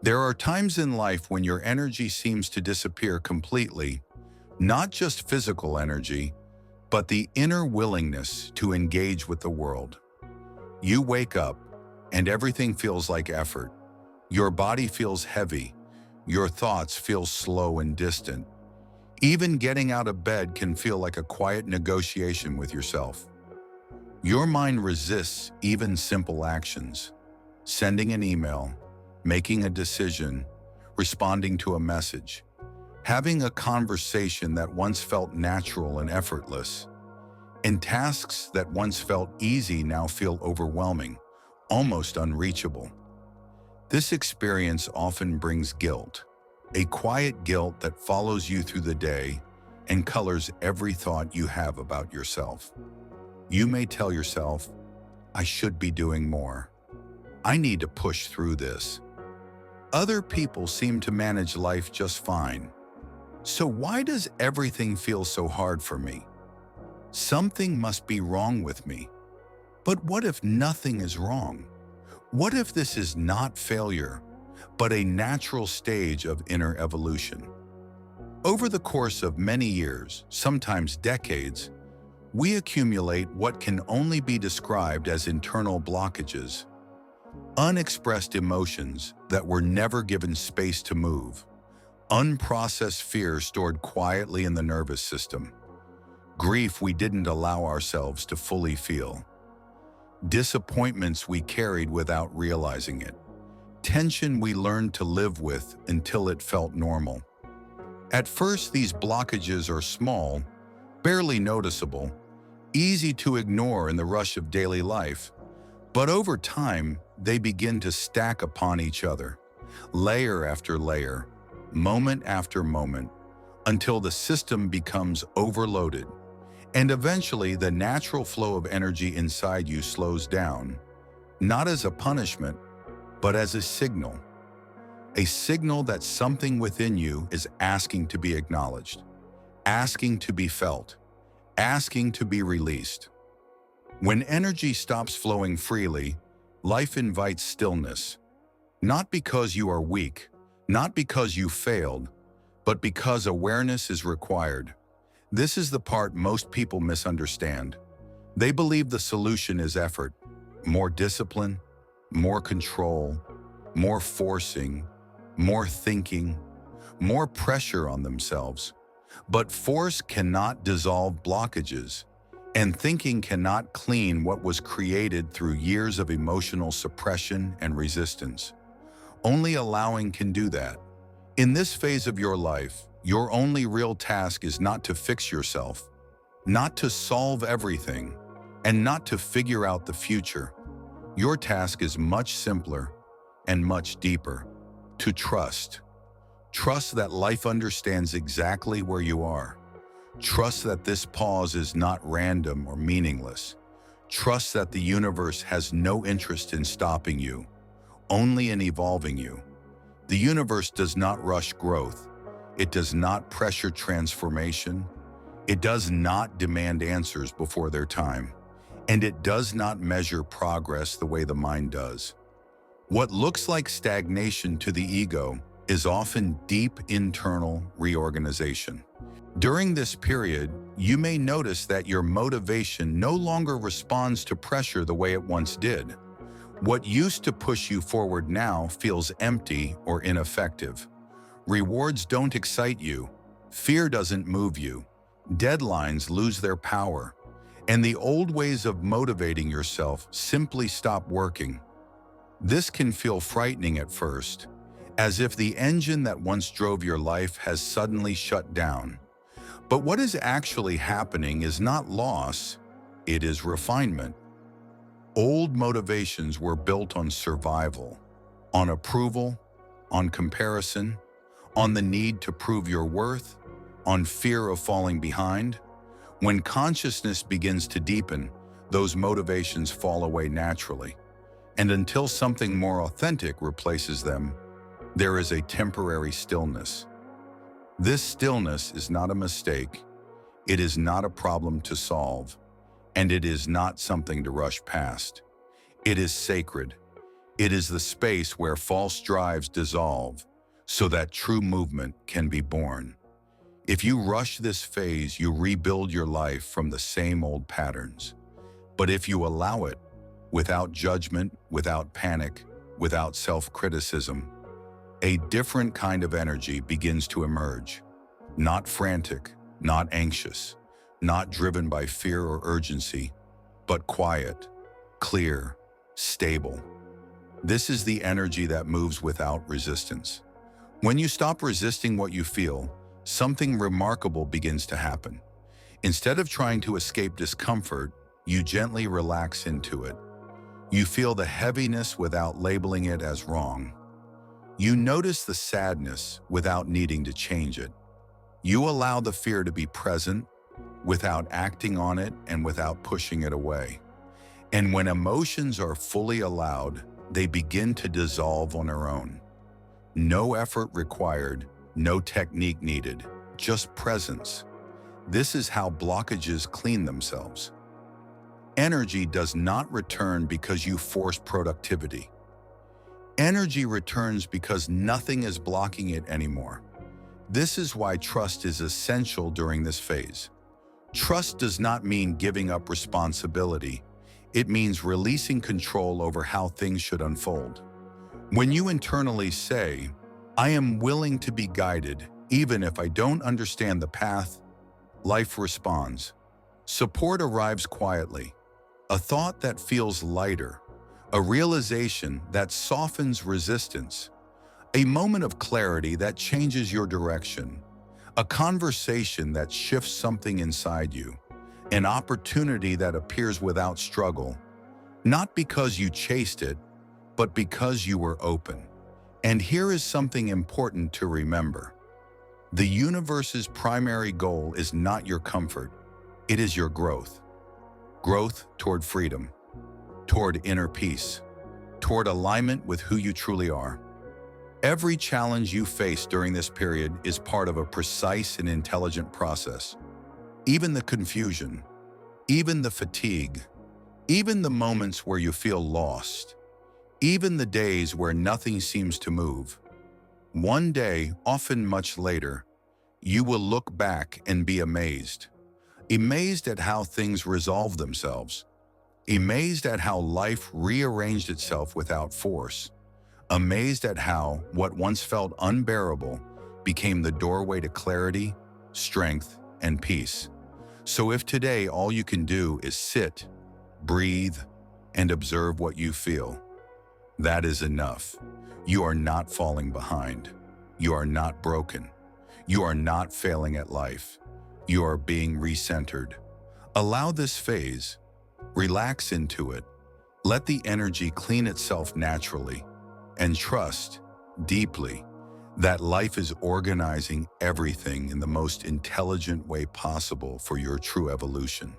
There are times in life when your energy seems to disappear completely, not just physical energy, but the inner willingness to engage with the world. You wake up, and everything feels like effort. Your body feels heavy. Your thoughts feel slow and distant. Even getting out of bed can feel like a quiet negotiation with yourself. Your mind resists even simple actions. Sending an email, making a decision, responding to a message, having a conversation that once felt natural and effortless. And tasks that once felt easy now feel overwhelming, almost unreachable. This experience often brings guilt, a quiet guilt that follows you through the day and colors every thought you have about yourself. You may tell yourself, I should be doing more. I need to push through this. Other people seem to manage life just fine. So why does everything feel so hard for me? Something must be wrong with me. But what if nothing is wrong? What if this is not failure, but a natural stage of inner evolution? Over the course of many years, sometimes decades, we accumulate what can only be described as internal blockages, unexpressed emotions that were never given space to move, unprocessed fear stored quietly in the nervous system, grief we didn't allow ourselves to fully feel, disappointments we carried without realizing it, tension we learned to live with until it felt normal. At first, these blockages are small, barely noticeable, easy to ignore in the rush of daily life, but over time, they begin to stack upon each other, layer after layer, moment after moment, until the system becomes overloaded. And eventually, the natural flow of energy inside you slows down, not as a punishment, but as a signal that something within you is asking to be acknowledged, asking to be felt, asking to be released. When energy stops flowing freely, life invites stillness, not because you are weak, not because you failed, but because awareness is required. This is the part most people misunderstand. They believe the solution is effort, more discipline, more control, more forcing, more thinking, more pressure on themselves. But force cannot dissolve blockages, and thinking cannot clean what was created through years of emotional suppression and resistance. Only allowing can do that. In this phase of your life, your only real task is not to fix yourself, not to solve everything, and not to figure out the future. Your task is much simpler and much deeper. To trust. Trust that life understands exactly where you are. Trust that this pause is not random or meaningless. Trust that the universe has no interest in stopping you, only in evolving you. The universe does not rush growth. It does not pressure transformation. It does not demand answers before their time. And it does not measure progress the way the mind does. What looks like stagnation to the ego is often deep internal reorganization. During this period, you may notice that your motivation no longer responds to pressure the way it once did. What used to push you forward now feels empty or ineffective. Rewards don't excite you. Fear doesn't move you. Deadlines lose their power. And the old ways of motivating yourself simply stop working. This can feel frightening at first, as if the engine that once drove your life has suddenly shut down. But what is actually happening is not loss, it is refinement. Old motivations were built on survival, on approval, on comparison, on the need to prove your worth, on fear of falling behind. When consciousness begins to deepen, those motivations fall away naturally. And until something more authentic replaces them, there is a temporary stillness. This stillness is not a mistake, it is not a problem to solve, and it is not something to rush past. It is sacred. It is the space where false drives dissolve so that true movement can be born. If you rush this phase, you rebuild your life from the same old patterns. But if you allow it, without judgment, without panic, without self-criticism, a different kind of energy begins to emerge. Not frantic, not anxious, not driven by fear or urgency, but quiet, clear, stable. This is the energy that moves without resistance. When you stop resisting what you feel, something remarkable begins to happen. Instead of trying to escape discomfort, you gently relax into it. You feel the heaviness without labeling it as wrong. You notice the sadness without needing to change it. You allow the fear to be present without acting on it and without pushing it away. And when emotions are fully allowed, they begin to dissolve on their own. No effort required, no technique needed, just presence. This is how blockages clean themselves. Energy does not return because you force productivity. Energy returns because nothing is blocking it anymore. This is why trust is essential during this phase. Trust does not mean giving up responsibility. It means releasing control over how things should unfold. When you internally say, "I am willing to be guided, even if I don't understand the path," life responds. Support arrives quietly, a thought that feels lighter, a realization that softens resistance, a moment of clarity that changes your direction, a conversation that shifts something inside you, an opportunity that appears without struggle, not because you chased it, but because you were open. And here is something important to remember. The universe's primary goal is not your comfort, it is your growth. Growth toward freedom, toward inner peace, toward alignment with who you truly are. Every challenge you face during this period is part of a precise and intelligent process. Even the confusion, even the fatigue, even the moments where you feel lost, even the days where nothing seems to move. One day, often much later, you will look back and be amazed. Amazed at how things resolve themselves. Amazed at how life rearranged itself without force. Amazed at how what once felt unbearable became the doorway to clarity, strength, and peace. So if today all you can do is sit, breathe, and observe what you feel, that is enough. You are not falling behind. You are not broken. You are not failing at life. You are being recentered. Allow this phase. Relax into it. Let the energy clean itself naturally. And trust, deeply, that life is organizing everything in the most intelligent way possible for your true evolution.